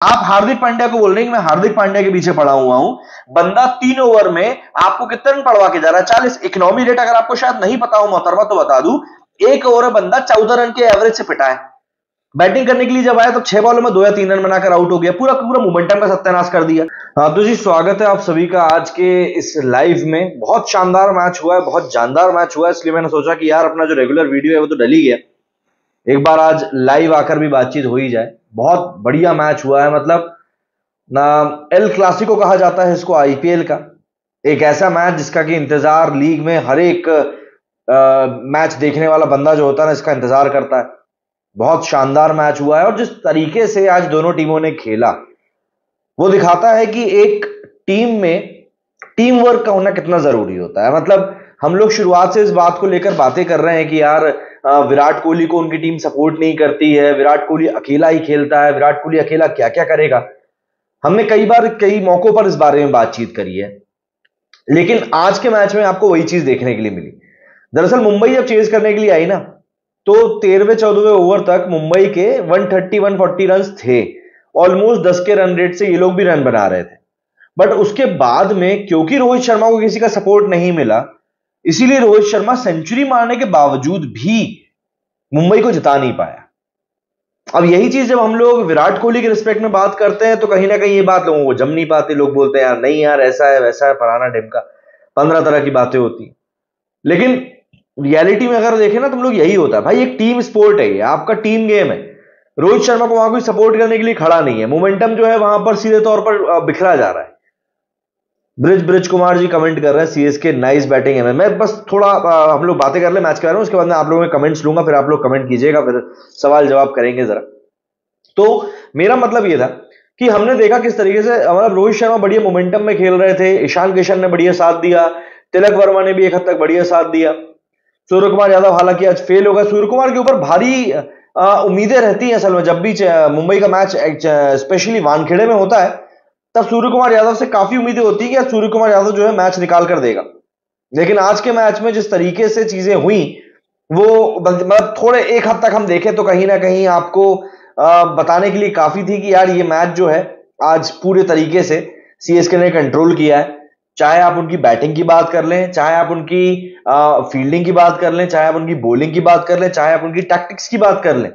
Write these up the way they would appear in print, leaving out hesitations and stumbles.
आप हार्दिक पांड्या को बोल रहे हैं कि मैं हार्दिक पांड्या के पीछे पड़ा हुआ हूं। बंदा 3 ओवर में आपको कितने रन पड़वा के जा रहा है? 40। इकोनॉमी रेट अगर आपको शायद नहीं पता हो मोहतरमा तो बता दूं, 1 ओवर में बंदा 14 रन के एवरेज से पिटा है। बैटिंग करने के लिए जब आया तो 6 बॉलों में 2 या 3 रन बनाकर आउट हो गया, पूरा पूरा मोमेंटम का सत्यानाश कर दिया। हाँ तो जी, स्वागत है आप सभी का आज के इस लाइव में। बहुत शानदार मैच हुआ है, बहुत जानदार मैच हुआ है, इसलिए मैंने सोचा कि यार अपना जो रेगुलर वीडियो है वो तो डल ही गया, एक बार आज लाइव आकर भी बातचीत हो ही जाए। बहुत बढ़िया मैच हुआ है, मतलब ना एल क्लासिको कहा जाता है इसको आईपीएल का। एक ऐसा मैच जिसका कि इंतजार लीग में हर एक मैच देखने वाला बंदा जो होता है ना, इसका इंतजार करता है। बहुत शानदार मैच हुआ है और जिस तरीके से आज दोनों टीमों ने खेला वो दिखाता है कि एक टीम में टीम वर्क का होना कितना जरूरी होता है। मतलब हम लोग शुरुआत से इस बात को लेकर बातें कर रहे हैं कि यार विराट कोहली को उनकी टीम सपोर्ट नहीं करती है, विराट कोहली अकेला ही खेलता है, विराट कोहली अकेला क्या क्या करेगा। हमने कई बार कई मौकों पर इस बारे में बातचीत करी है, लेकिन आज के मैच में आपको वही चीज देखने के लिए मिली। दरअसल मुंबई जब चेज करने के लिए आई ना, तो 13वें-14वें ओवर तक मुंबई के 130-140 रन थे। ऑलमोस्ट 10 के रन रेट से ये लोग भी रन बना रहे थे। बट उसके बाद में क्योंकि रोहित शर्मा को किसी का सपोर्ट नहीं मिला, इसीलिए रोहित शर्मा सेंचुरी मारने के बावजूद भी मुंबई को जिता नहीं पाया। अब यही चीज जब हम लोग विराट कोहली के रिस्पेक्ट में बात करते हैं तो कहीं ना कहीं ये बात लोगों को जम नहीं पाती। लोग बोलते हैं यार नहीं यार ऐसा है वैसा है फलाना ढिमका, 15 तरह की बातें होती। लेकिन रियलिटी में अगर देखें ना, तुम लोग यही होता है भाई, एक टीम स्पोर्ट है ये, आपका टीम गेम है। रोहित शर्मा को वहां कोई सपोर्ट करने के लिए खड़ा नहीं है, मोमेंटम जो है वहां पर सीधे तौर पर बिखरा जा रहा है। ब्रिज कुमार जी कमेंट कर रहे हैं सीएसके नाइस बैटिंग है। मैं बस थोड़ा हम लोग बातें कर ले मैच के बारे में, उसके बाद मैं आप लोगों के कमेंट्स लूंगा, फिर आप लोग कमेंट कीजिएगा, फिर सवाल जवाब करेंगे जरा। तो मेरा मतलब यह था कि हमने देखा किस तरीके से मतलब रोहित शर्मा बढ़िया मोमेंटम में खेल रहे थे, ईशान किशन ने बढ़िया साथ दिया, तिलक वर्मा ने भी एक हद तक बढ़िया साथ दिया। सूर्य कुमार यादव हालांकि आज फेल होगा। सूर्य कुमार के ऊपर भारी उम्मीदें रहती हैं असल में, जब भी मुंबई का मैच स्पेशली वानखेड़े में होता है तब सूर्य कुमार यादव से काफी उम्मीदें होती है कि सूर्य कुमार यादव जो है मैच निकाल कर देगा। लेकिन आज के मैच में जिस तरीके से चीजें हुई वो मतलब थोड़े एक हद तक हम देखें तो कहीं ना कहीं आपको बताने के लिए काफी थी कि यार ये मैच जो है आज पूरे तरीके से सीएसके ने कंट्रोल किया है। चाहे आप उनकी बैटिंग की बात कर लें, चाहे आप उनकी फील्डिंग की बात कर लें, चाहे आप उनकी बॉलिंग की बात कर लें, चाहे आप उनकी टैक्टिक्स की बात कर लें,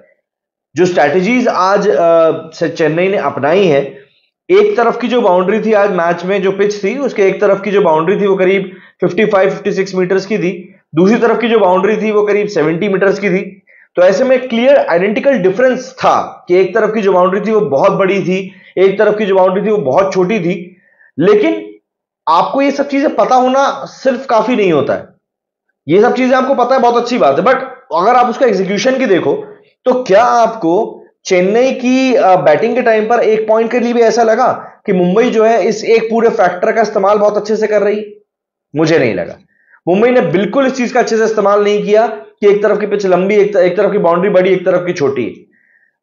जो स्ट्रैटेजीज आज चेन्नई ने अपनाई है। एक तरफ की जो बाउंड्री थी आज मैच में, जो पिच थी उसके एक तरफ की जो बाउंड्री थी वो करीब 55-56 मीटर्स की थी, दूसरी तरफ की जो बाउंड्री थी वो करीब 70 मीटर्स की थी। तो ऐसे में क्लियर आइडेंटिकल डिफरेंस था कि एक तरफ की जो बाउंड्री थी वो बहुत बड़ी थी, एक तरफ की जो बाउंड्री थी वो बहुत छोटी थी। लेकिन आपको ये सब चीजें पता होना सिर्फ काफी नहीं होता है, ये सब चीजें आपको पता है बहुत अच्छी बात है, बट अगर आप उसका एग्जीक्यूशन की देखो तो क्या आपको चेन्नई की बैटिंग के टाइम पर एक पॉइंट के लिए भी ऐसा लगा कि मुंबई जो है इस एक पूरे फैक्टर का इस्तेमाल बहुत अच्छे से कर रही? मुझे नहीं लगा। मुंबई ने बिल्कुल इस चीज का अच्छे से इस्तेमाल नहीं किया कि एक तरफ की पिच लंबी, एक तरफ की बाउंड्री बड़ी, एक तरफ की छोटी।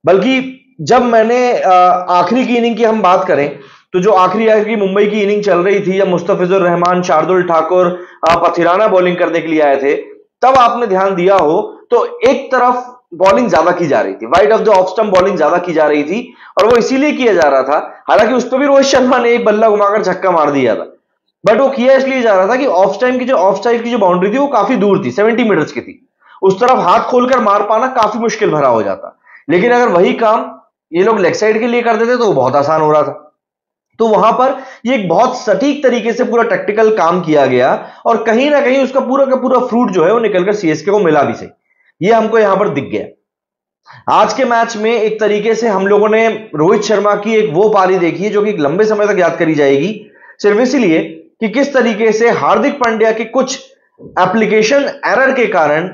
बल्कि जब मैंने आखिरी की इनिंग की हम बात करें तो जो आखिरी मुंबई की इनिंग चल रही थी, जब मुस्तफिजुर रहमान, शार्दुल ठाकुर, पथिराना बॉलिंग करने के लिए आए थे, तब आपने ध्यान दिया हो तो एक तरफ बॉलिंग ज्यादा की जा रही थी, wide of the off stump bowling ज्यादा की जा रही थी, और वो इसीलिए किया जा रहा था, हालांकि उस पर भी रोहित शर्मा ने एक बल्ला घुमाकर छक्का मार दिया था, बट वो किया इसलिए जा रहा था कि ऑफ साइड की जो बाउंड्री थी वो काफी दूर थी, 70 मीटर्स की थी, उस तरफ हाथ खोलकर मार पाना काफी मुश्किल भरा हो जाता। लेकिन अगर वही काम ये लोग लेग साइड के लिए कर देते तो वो बहुत आसान हो रहा था। तो वहां पर ये एक बहुत सटीक तरीके से पूरा टेक्टिकल काम किया गया और कहीं ना कहीं उसका पूरा का पूरा फ्रूट जो है वो निकलकर सीएसके को मिला भी सही, ये हमको यहां पर दिख गया। आज के मैच में एक तरीके से हम लोगों ने रोहित शर्मा की एक वो पारी देखी है जो कि लंबे समय तक याद करी जाएगी, सिर्फ इसलिए कि किस तरीके से हार्दिक पांड्या के कुछ एप्लीकेशन एरर के कारण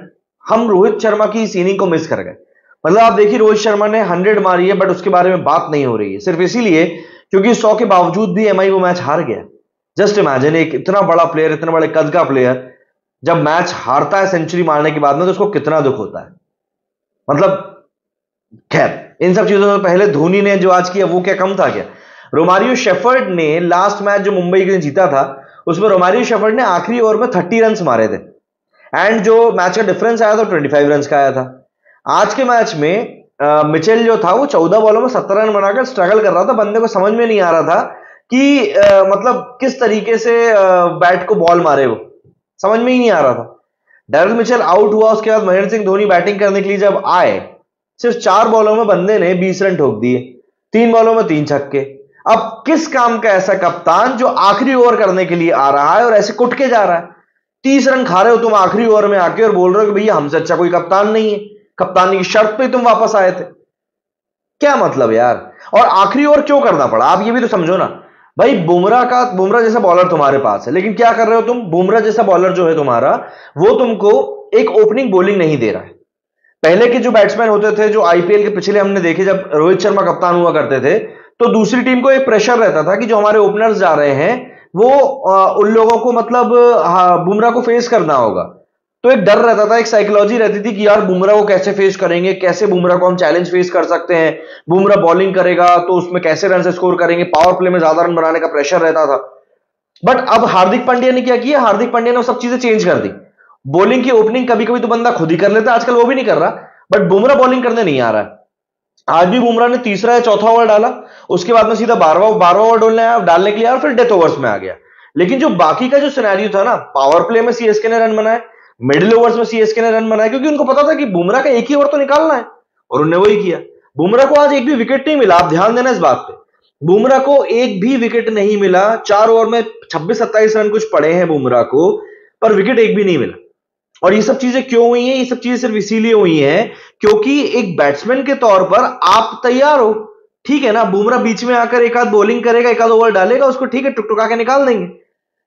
हम रोहित शर्मा की इस इनिंग को मिस कर गए। मतलब आप देखिए रोहित शर्मा ने 100 मारी है बट उसके बारे में बात नहीं हो रही है, सिर्फ इसीलिए क्योंकि 100 के बावजूद भी एमआई वो मैच हार गया। जस्ट इमेजिन, एक इतना बड़ा प्लेयर, इतने बड़े कद का प्लेयर जब मैच हारता है सेंचुरी मारने के बाद में तो उसको कितना दुख होता है। मतलब खैर इन सब चीजों से पहले धोनी ने जो आज किया वो क्या कम था क्या? रोमारियो शेफर्ड ने लास्ट मैच जो मुंबई के लिए जीता था उसमें रोमारियो शेफर्ड ने आखिरी ओवर में 30 रन मारे थे एंड जो मैच का डिफरेंस आया था 25 रन का आया था। आज के मैच में मिचेल जो था वो 14 बॉलों में 17 रन बनाकर स्ट्रगल कर रहा था। बंदे को समझ में नहीं आ रहा था कि मतलब किस तरीके से बैट को बॉल मारे, वो समझ में ही नहीं आ रहा था। डैरेल मिचेल आउट हुआ, उसके बाद महेंद्र सिंह धोनी बैटिंग करने के लिए जब आए, सिर्फ 4 बॉलों में बंदे ने 20 रन ठोक दिए, 3 बॉलों में 3 छक्के। अब किस काम का ऐसा कप्तान जो आखिरी ओवर करने के लिए आ रहा है और ऐसे कुट के जा रहा है? 30 रन खा रहे हो तुम आखिरी ओवर में आके और बोल रहे हो कि भैया हमसे अच्छा कोई कप्तान नहीं है, कप्तानी की शर्त पे तुम वापस आए थे। क्या मतलब यार? और आखिरी ओवर क्यों करना पड़ा? आप ये भी तो समझो ना भाई। बुमराह जैसा बॉलर तुम्हारे पास है, लेकिन क्या कर रहे हो तुम? बुमराह जैसा बॉलर जो है तुम्हारा, वो तुमको एक ओपनिंग बॉलिंग नहीं दे रहा है। पहले के जो बैट्समैन होते थे, जो आईपीएल के पिछले हमने देखे, जब रोहित शर्मा कप्तान हुआ करते थे, तो दूसरी टीम को एक प्रेशर रहता था कि जो हमारे ओपनर्स जा रहे हैं वो उन लोगों को मतलब बुमराह को फेस करना होगा। तो एक डर रहता था, एक साइकोलॉजी रहती थी कि यार बुमराह को कैसे फेस करेंगे, कैसे बुमराह को हम चैलेंज फेस कर सकते हैं, बुमराह बॉलिंग करेगा तो उसमें कैसे रन से स्कोर करेंगे, पावर प्ले में ज्यादा रन बनाने का प्रेशर रहता था। बट अब हार्दिक पांड्या ने क्या किया? हार्दिक पांड्या ने वो सब चीजें चेंज कर दी। बॉलिंग की ओपनिंग कभी कभी तो बंदा खुद ही कर लेता है, आजकल वो भी नहीं कर रहा, बट बुमराह बॉलिंग करने नहीं आ रहा है। आज भी बुमराह ने तीसरा या चौथा ओवर डाला, उसके बाद में सीधा 12वां ओवर डालने के लिए और फिर डेथ ओवर्स में आ गया। लेकिन जो बाकी का जो सिनेरियो था ना, पावर प्ले में सीएसके ने रन बनाए, मिडिल ओवर्स में सीएसके ने रन बनाए, क्योंकि उनको पता था कि बुमराह का एक ही ओवर तो निकालना है, और उन्होंने वही किया। बुमराह को आज एक भी विकेट नहीं मिला, आप ध्यान देना इस बात पे। बुमराह को एक भी विकेट नहीं मिला, 4 ओवर में 26-27 रन कुछ पड़े हैं बुमराह को, पर विकेट एक भी नहीं मिला। और ये सब चीजें क्यों हुई हैं? ये सब चीजें सिर्फ इसीलिए हुई हैं क्योंकि एक बैट्समैन के तौर पर आप तैयार हो, ठीक है ना। बुमराह बीच में आकर एक आध बॉलिंग करेगा, एक आध ओवर डालेगा, उसको ठीक है टुकटुका के निकाल देंगे।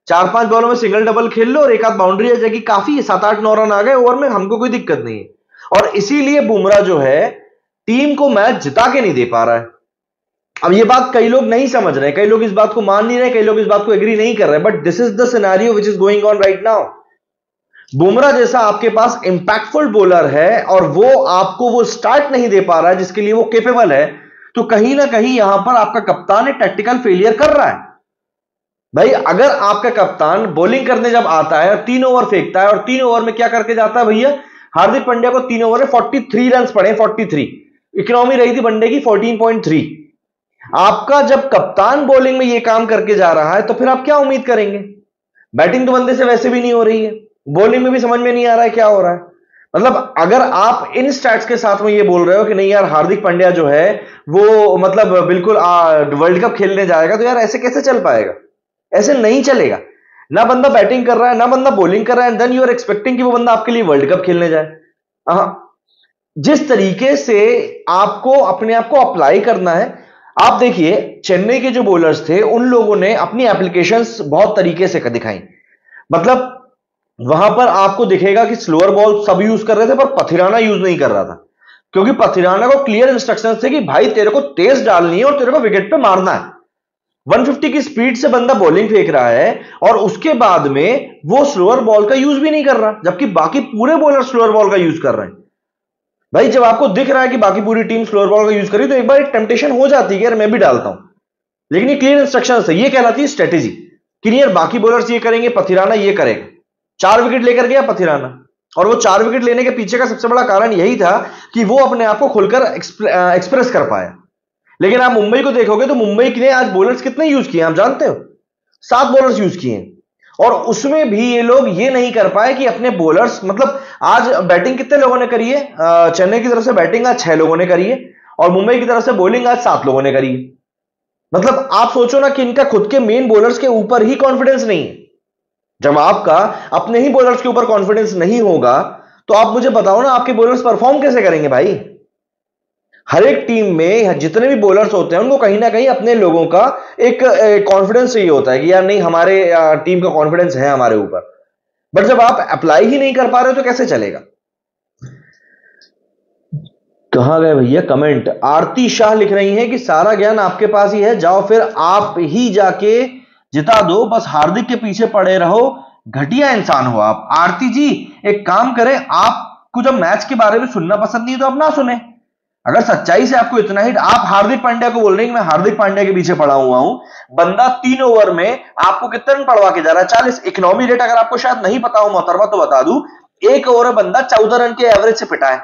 4-5 बॉलों में सिंगल डबल खेल लो और एक आध बाउंड्री आ जाएगी, काफी है। 7-8-9 रन आ गए ओवर में, हमको कोई दिक्कत नहीं है। और इसीलिए बुमराह जो है टीम को मैच जिता के नहीं दे पा रहा है। अब ये बात कई लोग नहीं समझ रहे, कई लोग इस बात को मान नहीं रहे, कई लोग इस बात को एग्री नहीं कर रहे, but this is the scenario which is going on right now. Bumrah जैसा आपके पास इंपैक्टफुल बॉलर है और वो आपको वो स्टार्ट नहीं दे पा रहा है जिसके लिए वो केपेबल है, तो कहीं ना कहीं यहां पर आपका कप्तान एक टैक्टिकल फेलियर कर रहा है। भाई अगर आपका कप्तान बॉलिंग करने जब आता है, 3 ओवर फेंकता है और 3 ओवर में क्या करके जाता है भैया? हार्दिक पांड्या को 3 ओवर में 43 रन पड़े, 43। इकोनॉमी रही थी बंदे की 14.3। आपका जब कप्तान बॉलिंग में ये काम करके जा रहा है तो फिर आप क्या उम्मीद करेंगे? बैटिंग तो बंदे से वैसे भी नहीं हो रही है, बॉलिंग में भी समझ में नहीं आ रहा है क्या हो रहा है। मतलब अगर आप इन स्टैट्स के साथ में ये बोल रहे हो कि नहीं यार हार्दिक पांड्या जो है वो मतलब बिल्कुल वर्ल्ड कप खेलने जाएगा, तो यार ऐसे कैसे चल पाएगा? ऐसे नहीं चलेगा। ना बंदा बैटिंग कर रहा है, ना बंदा बॉलिंग कर रहा है, देन यू आर एक्सपेक्टिंग कि वो बंदा आपके लिए वर्ल्ड कप खेलने जाए। जिस तरीके से आपको अपने आप को अप्लाई करना है, आप देखिए चेन्नई के जो बॉलर्स थे उन लोगों ने अपनी एप्लीकेशंस बहुत तरीके से दिखाई। मतलब वहां पर आपको दिखेगा कि स्लोअर बॉल सब यूज कर रहे थे, पर पथिराना यूज नहीं कर रहा था, क्योंकि पथिराना को क्लियर इंस्ट्रक्शन थे कि भाई तेरे को तेज डालनी है और तेरे को विकेट पे मारना है। 150 की स्पीड से बंदा बॉलिंग फेंक रहा है और उसके बाद में वो स्लोअर बॉल का यूज भी नहीं कर रहा, जबकि बाकी पूरे बॉलर स्लोअर बॉल का यूज कर रहे हैं। भाई जब आपको दिख रहा है कि बाकी पूरी टीम स्लोअर बॉल का यूज करी, तो एक बार एक टेम्पटेशन हो जाती है कि यार मैं भी डालता हूं। लेकिन ये क्लियर इंस्ट्रक्शन है, ये कहलाती है स्ट्रेटेजी कि यार बाकी बॉलर्स ये करेंगे, पथिराना ये करेगा। 4 विकेट लेकर गया पथिराना, और वो 4 विकेट लेने के पीछे का सबसे बड़ा कारण यही था कि वो अपने आप को खुलकर एक्सप्रेस कर पाया। लेकिन आप मुंबई को देखोगे तो मुंबई ने आज बॉलर्स कितने यूज किए आप जानते हो? 7 बॉलर्स यूज किए, और उसमें भी ये लोग ये नहीं कर पाए कि अपने बॉलर्स, मतलब आज बैटिंग कितने लोगों ने करी है? चेन्नई की तरफ से बैटिंग आज 6 लोगों ने करी है, और मुंबई की तरफ से बॉलिंग आज 7 लोगों ने करी है। मतलब आप सोचो ना कि इनका खुद के मेन बॉलर्स के ऊपर ही कॉन्फिडेंस नहीं है। जब आपका अपने ही बॉलर्स के ऊपर कॉन्फिडेंस नहीं होगा तो आप मुझे बताओ ना आपके बॉलर्स परफॉर्म कैसे करेंगे भाई? हर एक टीम में जितने भी बॉलर्स होते हैं उनको कहीं ना कहीं अपने लोगों का एक कॉन्फिडेंस चाहिए होता है कि यार नहीं हमारे टीम का कॉन्फिडेंस है हमारे ऊपर। बट जब आप अप्लाई ही नहीं कर पा रहे हो तो कैसे चलेगा? कहां गए भैया कमेंट? आरती शाह लिख रही हैं कि सारा ज्ञान आपके पास ही है, जाओ फिर आप ही जाके जिता दो, बस हार्दिक के पीछे पड़े रहो, घटिया इंसान हो आप। आरती जी एक काम करें, आपको जब मैच के बारे में सुनना पसंद नहीं है तो आप ना सुने। अगर सच्चाई से आपको इतना ही, आप हार्दिक पांड्या को बोल रहे हैं कि मैं हार्दिक पांड्या के पीछे पड़ा हुआ हूं। बंदा 3 ओवर में आपको कितने रन पड़वा के जा रहा है? 40। इकोनॉमी रेट अगर आपको शायद नहीं पता हो मोहतरमा तो बता दूं, 1 ओवर में बंदा 14 रन के एवरेज से पिटा है।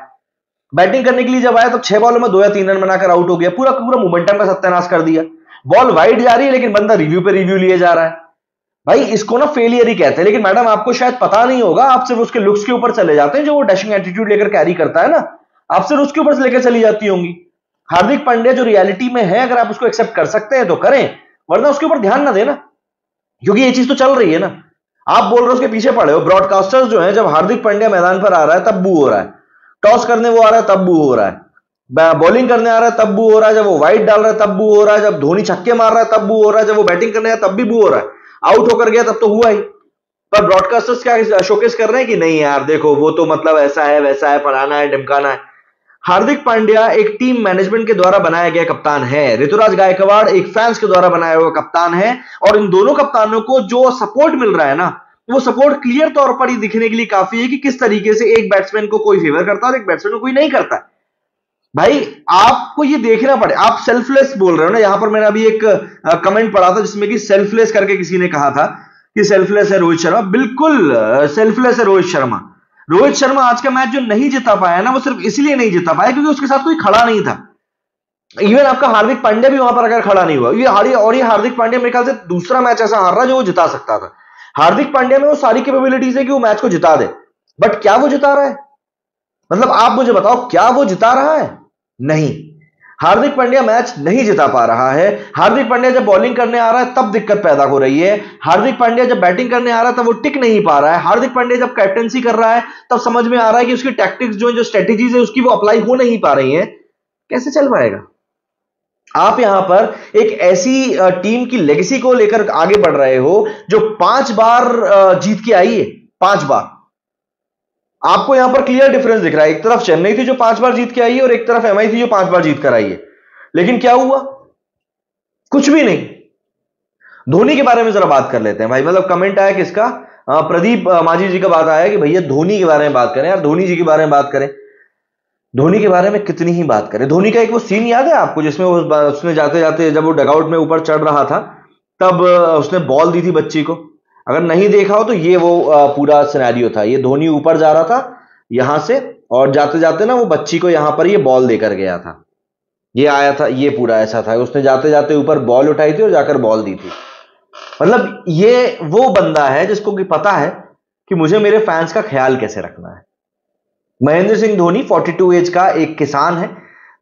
बैटिंग करने के लिए जब आया तब 6 बॉलों में 2 या 3 रन बनाकर आउट हो गया, पूरा पूरा मोमेंटम का सत्यानाश कर दिया। बॉल वाइड जा रही है लेकिन बंदा रिव्यू पे रिव्यू लिए जा रहा है। भाई इसको ना फेलियर ही कहते हैं। लेकिन मैडम आपको शायद पता नहीं होगा, आप सिर्फ उसके लुक्स के ऊपर चले जाते हैं, जो वो डैशिंग एटीट्यूड लेकर कैरी करता है ना, आप सिर्फ उसके ऊपर से लेकर चली जाती होंगी। हार्दिक पांड्या जो रियलिटी में है, अगर आप उसको एक्सेप्ट कर सकते हैं तो करें, वरना उसके ऊपर ध्यान ना देना, क्योंकि ये चीज तो चल रही है ना। आप बोल रहे हो उसके पीछे पड़े हो। ब्रॉडकास्टर्स जो है, जब हार्दिक पांड्या मैदान पर आ रहा है तब बू हो रहा है, टॉस करने वो आ रहा है तब बू हो रहा है, बॉलिंग करने आ रहा है तब बू हो रहा है, जब वो वाइड डाल रहा है तब बू हो रहा है, जब धोनी छक्के मार रहा है तब बू हो रहा है, जब वो बैटिंग करने आया तब भी बू हो रहा है, आउट होकर गया तब तो हुआ ही। पर ब्रॉडकास्टर्स क्या शोकेस कर रहे हैं कि नहीं यार देखो वो तो मतलब ऐसा है वैसा है, फलाना है ढिमकाना है। हार्दिक पांड्या एक टीम मैनेजमेंट के द्वारा बनाया गया कप्तान है, ऋतुराज गायकवाड़ एक फैंस के द्वारा बनाया हुआ कप्तान है, और इन दोनों कप्तानों को जो सपोर्ट मिल रहा है ना, वो सपोर्ट क्लियर तौर पर ही दिखने के लिए काफी है कि किस तरीके से एक बैट्समैन को कोई फेवर करता है और एक बैट्समैन को कोई नहीं करता है। भाई आपको ये देखना पड़े। आप सेल्फलेस बोल रहे हो ना, यहां पर मैंने अभी एक कमेंट पढ़ा था जिसमें कि सेल्फलेस करके किसी ने कहा था कि सेल्फलेस है रोहित शर्मा। बिल्कुल सेल्फलेस है रोहित शर्मा। रोहित शर्मा आज का मैच जो नहीं जिता पाया ना, वो सिर्फ इसलिए नहीं जिता पाया क्योंकि उसके साथ कोई खड़ा नहीं था। इवन आपका हार्दिक पांड्या भी वहां पर अगर खड़ा नहीं हुआ, ये हार्दिक पांड्या मेरे ख्याल से दूसरा मैच ऐसा हार रहा जो वो जिता सकता था। हार्दिक पांड्या में वो सारी कैपेबिलिटीज है कि वो मैच को जिता दे, बट क्या वो जिता रहा है? मतलब आप मुझे बताओ, क्या वो जिता रहा है? नहीं, हार्दिक पांड्या मैच नहीं जिता पा रहा है। हार्दिक पांड्या जब बॉलिंग करने आ रहा है तब दिक्कत पैदा हो रही है। हार्दिक पांड्या जब बैटिंग करने आ रहा है तब वो टिक नहीं पा रहा है। हार्दिक पांड्या जब कैप्टेंसी कर रहा है तब समझ में आ रहा है कि उसकी टैक्टिक्स जो स्ट्रेटेजीज है उसकी वो अप्लाई हो नहीं पा रही है। कैसे चल पाएगा? आप यहां पर एक ऐसी टीम की लेगेसी को लेकर आगे बढ़ रहे हो जो 5 बार जीत के आई है, 5 बार। आपको यहां पर क्लियर डिफरेंस दिख रहा है, एक तरफ चेन्नई थी जो 5 बार जीत के आई है और एक तरफ एमआई थी जो 5 बार जीत कर आई है। लेकिन क्या हुआ? कुछ भी नहीं। धोनी के बारे में जरा बात कर लेते हैं भाई। मतलब कमेंट आया किसका? प्रदीप माझी जी का बात आया कि भैया धोनी के बारे में बात करें। यार धोनी जी के बारे में बात करें, धोनी के बारे में कितनी ही बात करें। धोनी का एक वो सीन याद है आपको जिसमें उसने जाते जाते जब वो डगआउट में ऊपर चढ़ रहा था तब उसने बॉल दी थी बच्ची को? अगर नहीं देखा हो तो ये वो पूरा सिनेरियो था। ये धोनी ऊपर जा रहा था यहां से और जाते जाते ना वो बच्ची को यहां पर ये बॉल देकर गया था। ये आया था, ये पूरा ऐसा था। उसने जाते जाते ऊपर बॉल उठाई थी और जाकर बॉल दी थी। मतलब ये वो बंदा है जिसको कि पता है कि मुझे मेरे फैंस का ख्याल कैसे रखना है। महेंद्र सिंह धोनी 42 एज का एक किसान है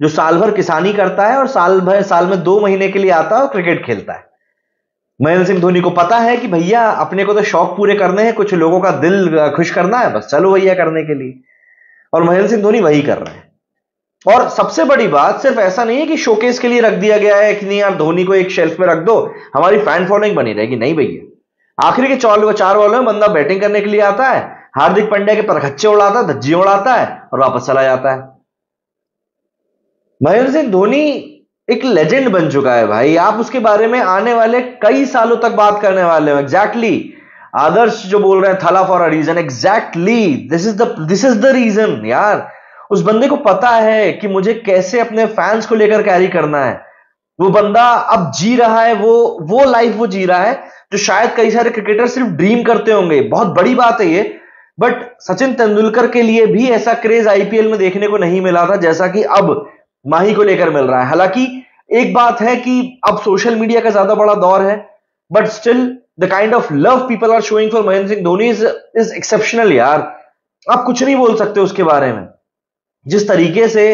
जो साल भर किसानी करता है और साल में 2 महीने के लिए आता है और क्रिकेट खेलता है। महेंद्र सिंह धोनी को पता है कि भैया अपने को तो शौक पूरे करने हैं, कुछ लोगों का दिल खुश करना है, बस चलो भैया करने के लिए। और महेंद्र सिंह धोनी वही कर रहे हैं। और सबसे बड़ी बात, सिर्फ ऐसा नहीं है कि शोकेस के लिए रख दिया गया है कि नहीं यार धोनी को एक शेल्फ में रख दो हमारी फैन फॉलोइंग बनी रहेगी। नहीं भैया, आखिरी के 4 बॉलों में बंदा बैटिंग करने के लिए आता है, हार्दिक पांड्या के परखच्चे उड़ाता है, धज्जियां उड़ाता है और वापस चला जाता है। महेंद्र सिंह धोनी एक लेजेंड बन चुका है भाई। आप उसके बारे में आने वाले कई सालों तक बात करने वाले हो। एग्जैक्टली आदर्श जो बोल रहे हैं Thala for a reason, exactly this is the reason यार। उस बंदे को पता है कि मुझे कैसे अपने फैंस को लेकर कैरी करना है। वो बंदा अब जी रहा है वो लाइफ वो जी रहा है जो शायद कई सारे क्रिकेटर सिर्फ ड्रीम करते होंगे। बहुत बड़ी बात है ये, बट सचिन तेंदुलकर के लिए भी ऐसा क्रेज आईपीएल में देखने को नहीं मिला था जैसा कि अब माही को लेकर मिल रहा है। हालांकि एक बात है कि अब सोशल मीडिया का ज्यादा बड़ा दौर है, but still the kind of love people are showing for Mahendra Singh Dhoni is exceptional यार। आप कुछ नहीं बोल सकते उसके बारे में। जिस तरीके से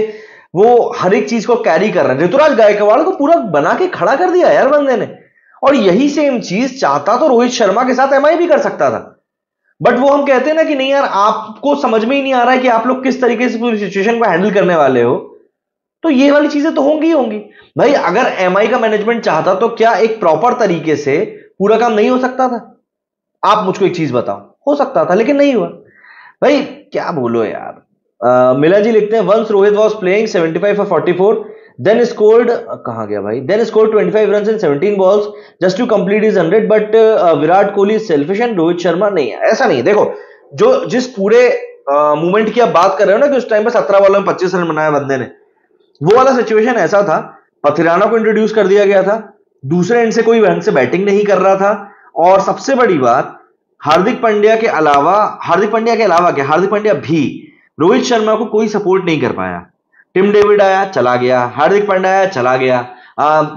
वो हर एक चीज को कैरी कर रहा है, ऋतुराज गायकवाड़ को पूरा बना के खड़ा कर दिया यार बंदे ने। और यही सेम चीज चाहता तो रोहित शर्मा के साथ एमआई भी कर सकता था, बट वो हम कहते हैं ना कि नहीं यार आपको समझ में ही नहीं आ रहा है कि आप लोग किस तरीके से पूरी सिचुएशन को हैंडल करने वाले हो। तो ये वाली चीजें तो होंगी ही होंगी भाई। अगर एमआई का मैनेजमेंट चाहता तो क्या एक प्रॉपर तरीके से पूरा काम नहीं हो सकता था? आप मुझको एक चीज बताओ, हो सकता था लेकिन नहीं हुआ भाई। क्या बोलो यार। मिला जी लिखते हैं once Rohit was playing 75 for 44 then scored, कहां गया भाई, then scored 25 run in 17 balls just to complete his 100 but Virat Kohli is selfish and Rohit Sharma नहीं है। ऐसा नहीं है। देखो जो जिस पूरे मूवमेंट की आप बात कर रहे हो ना कि उस टाइम पे 17 बॉलों में 25 रन बनाया बंदे ने, वो वाला सिचुएशन ऐसा था। पथिराना को इंट्रोड्यूस कर दिया गया था, दूसरे एंड से कोई ढंग से बैटिंग नहीं कर रहा था, और सबसे बड़ी बात हार्दिक पांड्या के अलावा क्या, हार्दिक पांड्या भी रोहित शर्मा को कोई सपोर्ट नहीं कर पाया। टिम डेविड आया चला गया, हार्दिक पांड्या आया चला गया,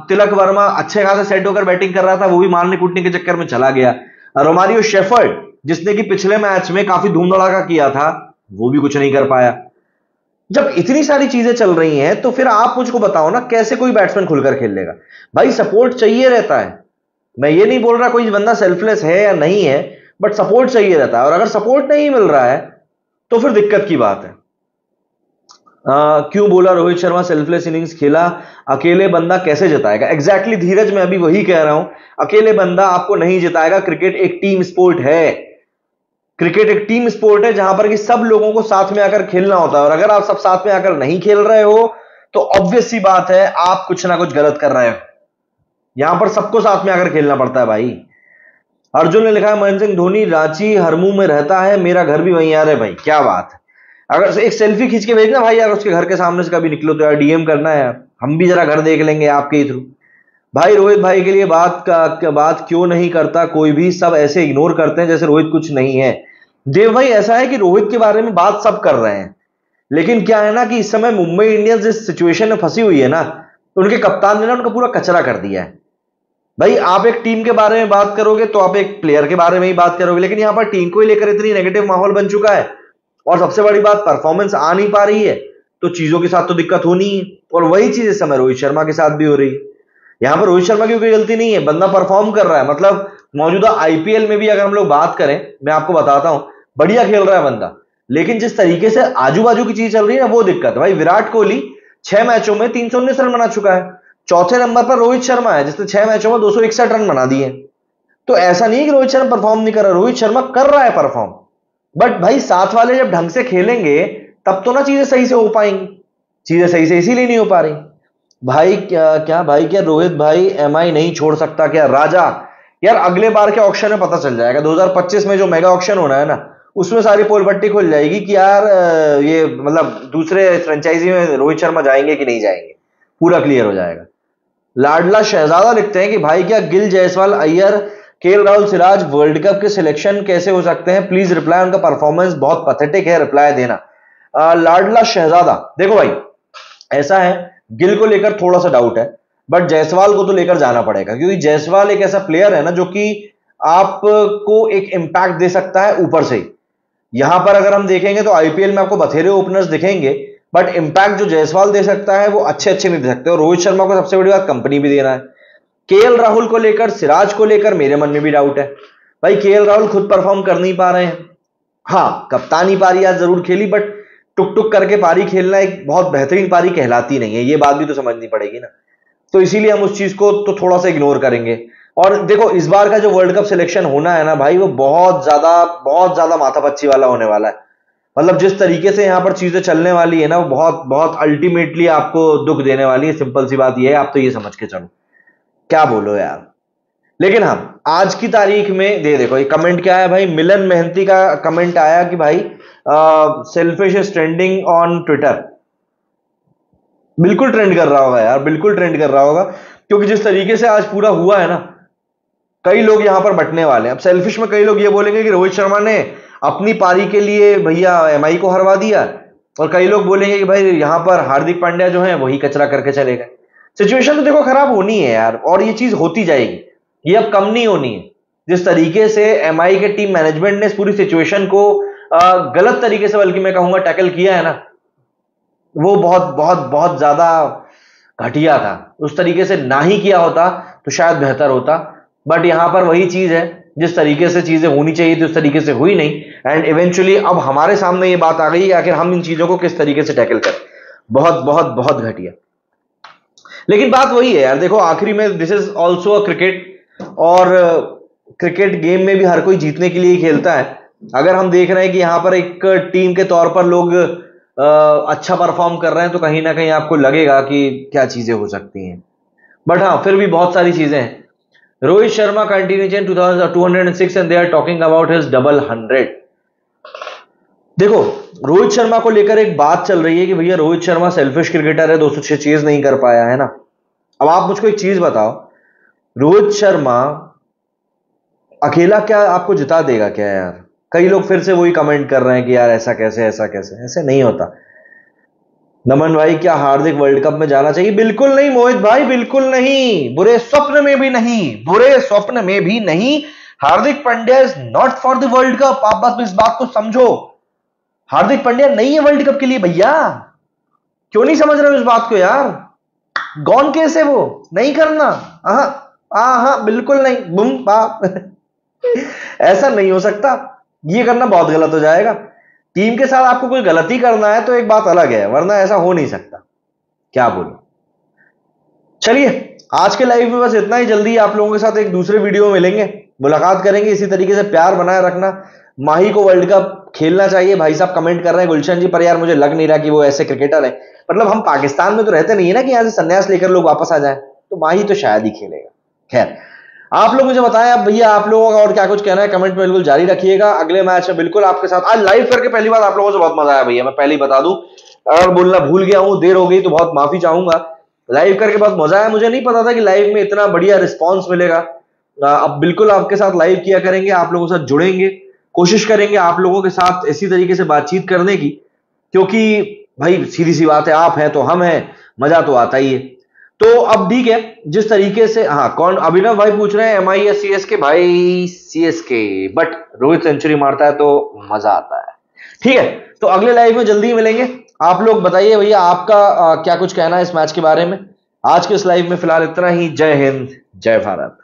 तिलक वर्मा अच्छे खासे सेट होकर बैटिंग कर रहा था, वो भी मारने कूटने के चक्कर में चला गया। रोमारियो शेफर्ड जिसने कि पिछले मैच में काफी धूम धड़ाका किया था, वो भी कुछ नहीं कर पाया। जब इतनी सारी चीजें चल रही हैं तो फिर आप मुझको बताओ ना, कैसे कोई बैट्समैन खुलकर खेल लेगा? भाई सपोर्ट चाहिए रहता है, मैं ये नहीं बोल रहा कोई बंदा सेल्फलेस है या नहीं है, बट सपोर्ट चाहिए रहता है। और अगर सपोर्ट नहीं मिल रहा है तो फिर दिक्कत की बात है। क्यों बोला रोहित शर्मा सेल्फलेस इनिंग्स खेला, अकेले बंदा कैसे जिताएगा? एग्जैक्टली धीरज, मैं अभी वही कह रहा हूं, अकेले बंदा आपको नहीं जिताएगा। क्रिकेट एक टीम स्पोर्ट है, क्रिकेट एक टीम स्पोर्ट है जहां पर कि सब लोगों को साथ में आकर खेलना होता है। और अगर आप सब साथ में आकर नहीं खेल रहे हो तो ऑब्वियस सी बात है आप कुछ ना कुछ गलत कर रहे हो। यहां पर सबको साथ में आकर खेलना पड़ता है भाई। अर्जुन ने लिखा है महेंद्र सिंह धोनी रांची हरमू में रहता है, मेरा घर भी वहीं। यार है भाई, क्या बात है। अगर एक सेल्फी खींच के भेजना भाई यार, उसके घर के सामने से कभी निकलो तो यार डीएम करना है यार, हम भी जरा घर देख लेंगे आपके ही थ्रू। भाई रोहित भाई के लिए बात क्यों नहीं करता कोई भी, सब ऐसे इग्नोर करते हैं जैसे रोहित कुछ नहीं है। देव भाई ऐसा है कि रोहित के बारे में बात सब कर रहे हैं, लेकिन क्या है ना कि इस समय मुंबई इंडियंस जिस सिचुएशन में फंसी हुई है ना, तो उनके कप्तान ने ना उनका पूरा कचरा कर दिया है। भाई आप एक टीम के बारे में बात करोगे तो आप एक प्लेयर के बारे में ही बात करोगे, लेकिन यहां पर टीम को ही लेकर इतनी नेगेटिव माहौल बन चुका है, और सबसे बड़ी बात परफॉर्मेंस आ नहीं पा रही है, तो चीजों के साथ तो दिक्कत होनी है। और वही चीज इस समय रोहित शर्मा के साथ भी हो रही है। यहां पर रोहित शर्मा की कोई गलती नहीं है, बंदा परफॉर्म कर रहा है। मतलब मौजूदा आईपीएल में भी अगर हम लोग बात करें, मैं आपको बताता हूं, बढ़िया खेल रहा है बंदा, लेकिन जिस तरीके से आजू बाजू की चीज चल रही है ना, वो दिक्कत है। भाई विराट कोहली 6 मैचों में 319 रन बना चुका है, चौथे नंबर पर रोहित शर्मा है जिसने 6 मैचों में 261 रन बना दिए। तो ऐसा नहीं है कि रोहित शर्मा परफॉर्म नहीं कर रहा, रोहित शर्मा कर रहा है परफॉर्म, बट भाई साथ वाले जब ढंग से खेलेंगे तब तो ना चीजें सही से हो पाएंगी। चीजें सही से इसीलिए नहीं हो पा रही। भाई क्या रोहित भाई एमआई नहीं छोड़ सकता क्या? राजा यार अगले बार के ऑक्शन में पता चल जाएगा, 2025 में जो मेगा ऑक्शन होना है ना, उसमें सारी पोल पट्टी खुल जाएगी कि यार ये मतलब दूसरे फ्रेंचाइजी में रोहित शर्मा जाएंगे कि नहीं जाएंगे, पूरा क्लियर हो जाएगा। लाडला शहजादा लिखते हैं कि भाई क्या Gill Jaiswal Iyer KL Rahul Siraj world cup के सिलेक्शन कैसे हो सकते हैं? प्लीज रिप्लाई, उनका परफॉर्मेंस बहुत पैथेटिक है, रिप्लाई देना। लाडला शहजादा देखो भाई, ऐसा है गिल को लेकर थोड़ा सा डाउट है, बट जायसवाल को तो लेकर जाना पड़ेगा, क्योंकि जायसवाल एक ऐसा प्लेयर है ना जो कि आपको एक इंपैक्ट दे सकता है ऊपर से। यहां पर अगर हम देखेंगे तो आईपीएल में आपको बथेरे ओपनर्स दिखेंगे, बट इंपैक्ट जो जायसवाल दे सकता है वो अच्छे नहीं दे सकते। और रोहित शर्मा को सबसे बड़ी बात कंपनी भी देना है। केएल राहुल को लेकर, सिराज को लेकर मेरे मन में भी डाउट है। भाई केएल राहुल खुद परफॉर्म कर नहीं पा रहे हैं। हाँ कप्तानी पारी आज जरूर खेली, बट टुक टुक करके पारी खेलना एक बहुत बेहतरीन पारी कहलाती नहीं है, ये बात भी तो समझनी पड़ेगी ना। तो इसीलिए हम उस चीज को तो थोड़ा सा इग्नोर करेंगे। और देखो इस बार का जो वर्ल्ड कप सिलेक्शन होना है ना भाई, वो बहुत ज्यादा माथापच्ची वाला होने वाला है। मतलब जिस तरीके से यहां पर चीजें चलने वाली है ना, वो बहुत अल्टीमेटली आपको दुख देने वाली है। सिंपल सी बात ये है, आप तो ये समझ के चलो, क्या बोलो यार। लेकिन हम आज की तारीख में देखो ये कमेंट क्या है भाई, मिलन मेहंती का कमेंट आया कि भाई selfish is trending on Twitter. बिल्कुल ट्रेंड कर रहा होगा यार, बिल्कुल ट्रेंड कर रहा होगा, क्योंकि जिस तरीके से आज पूरा हुआ है ना, कई लोग यहां पर बटने वाले हैं। अब सेल्फिश में कई लोग ये बोलेंगे कि रोहित शर्मा ने अपनी पारी के लिए भैया एमआई को हरवा दिया, और कई लोग बोलेंगे कि भाई यहां पर हार्दिक पांड्या जो है वही कचरा करके चले गए। सिचुएशन तो देखो खराब होनी है यार, और ये चीज होती जाएगी, ये अब कम नहीं होनी है। जिस तरीके से एमआई के टीम मैनेजमेंट ने इस पूरी सिचुएशन को गलत तरीके से, बल्कि मैं कहूंगा टैकल किया है ना, वो बहुत ज्यादा घटिया था। उस तरीके से ना ही किया होता तो शायद बेहतर होता, बट यहां पर वही चीज है, जिस तरीके से चीजें होनी चाहिए थी उस तरीके से हुई नहीं, एंड इवेंचुअली अब हमारे सामने ये बात आ गई कि आखिर हम इन चीजों को किस तरीके से टैकल करें। बहुत घटिया। लेकिन बात वही है यार, देखो आखिरी में this is also a cricket, और क्रिकेट गेम में भी हर कोई जीतने के लिए ही खेलता है। अगर हम देख रहे हैं कि यहां पर एक टीम के तौर पर लोग अच्छा परफॉर्म कर रहे हैं, तो कहीं ना कहीं आपको लगेगा कि क्या चीजें हो सकती हैं, बट हाँ फिर भी बहुत सारी चीजें हैं। Rohit Sharma continues in 206 and they are talking about his double 100। देखो रोहित शर्मा को लेकर एक बात चल रही है कि भैया रोहित शर्मा सेल्फिश क्रिकेटर है, 206 चेज नहीं कर पाया है ना। अब आप मुझको एक चीज बताओ, रोहित शर्मा अकेला क्या आपको जिता देगा क्या यार? कई लोग फिर से वही कमेंट कर रहे हैं कि यार ऐसा कैसे, ऐसा कैसे, ऐसे नहीं होता। नमन भाई, क्या हार्दिक वर्ल्ड कप में जाना चाहिए? बिल्कुल नहीं मोहित भाई, बिल्कुल नहीं, बुरे स्वप्न में भी नहीं, बुरे स्वप्न में भी नहीं। Hardik Pandya is not for the world cup. आप बस इस बात को समझो, हार्दिक पांड्या नहीं है वर्ल्ड कप के लिए भैया। क्यों नहीं समझ रहे हो इस बात को यार? गॉन केस है वो, नहीं करना। बिल्कुल नहीं, बुम बाप ऐसा नहीं हो सकता, ये करना बहुत गलत हो जाएगा। टीम के साथ आपको कोई गलती करना है तो एक बात अलग है, वरना ऐसा हो नहीं सकता। क्या बोलो। चलिए आज के लाइव में बस इतना ही। जल्दी आप लोगों के साथ एक दूसरे वीडियो में मिलेंगे, मुलाकात करेंगे। इसी तरीके से प्यार बनाए रखना। माही को वर्ल्ड कप खेलना चाहिए, भाई साहब कमेंट कर रहे हैं गुलशन जी, पर यार मुझे लग नहीं रहा कि वो ऐसे क्रिकेटर है। मतलब हम पाकिस्तान में तो रहते नहीं है ना कि यहां से संन्यास लेकर लोग वापस आ जाए, तो माही तो शायद ही खेलेगा। खैर आप लोग मुझे बताएं अब भैया, आप लोगों का और क्या कुछ कहना है कमेंट में बिल्कुल जारी रखिएगा। अगले मैच में बिल्कुल आपके साथ। आज लाइव करके पहली बार आप लोगों से बहुत मजा आया भैया, मैं पहले ही बता दूं। अगर बोलना भूल गया हूं, देर हो गई तो बहुत माफी चाहूंगा। लाइव करके बहुत मजा आया, मुझे नहीं पता था कि लाइव में इतना बढ़िया रिस्पॉन्स मिलेगा। अब बिल्कुल आपके साथ लाइव किया करेंगे, आप लोगों के साथ जुड़ेंगे, कोशिश करेंगे आप लोगों के साथ इसी तरीके से बातचीत करने की, क्योंकि भाई सीधी सी बात है, आप हैं तो हम हैं, मजा तो आता ही है। तो अब ठीक है, जिस तरीके से, हाँ कौन, अभिनव भाई पूछ रहे हैं एमआई या सीएसके? भाई सीएसके, बट रोहित सेंचुरी मारता है तो मजा आता है। ठीक है, तो अगले लाइव में जल्दी ही मिलेंगे। आप लोग बताइए भैया आपका क्या कुछ कहना है इस मैच के बारे में। आज के इस लाइव में फिलहाल इतना ही। जय हिंद, जय भारत।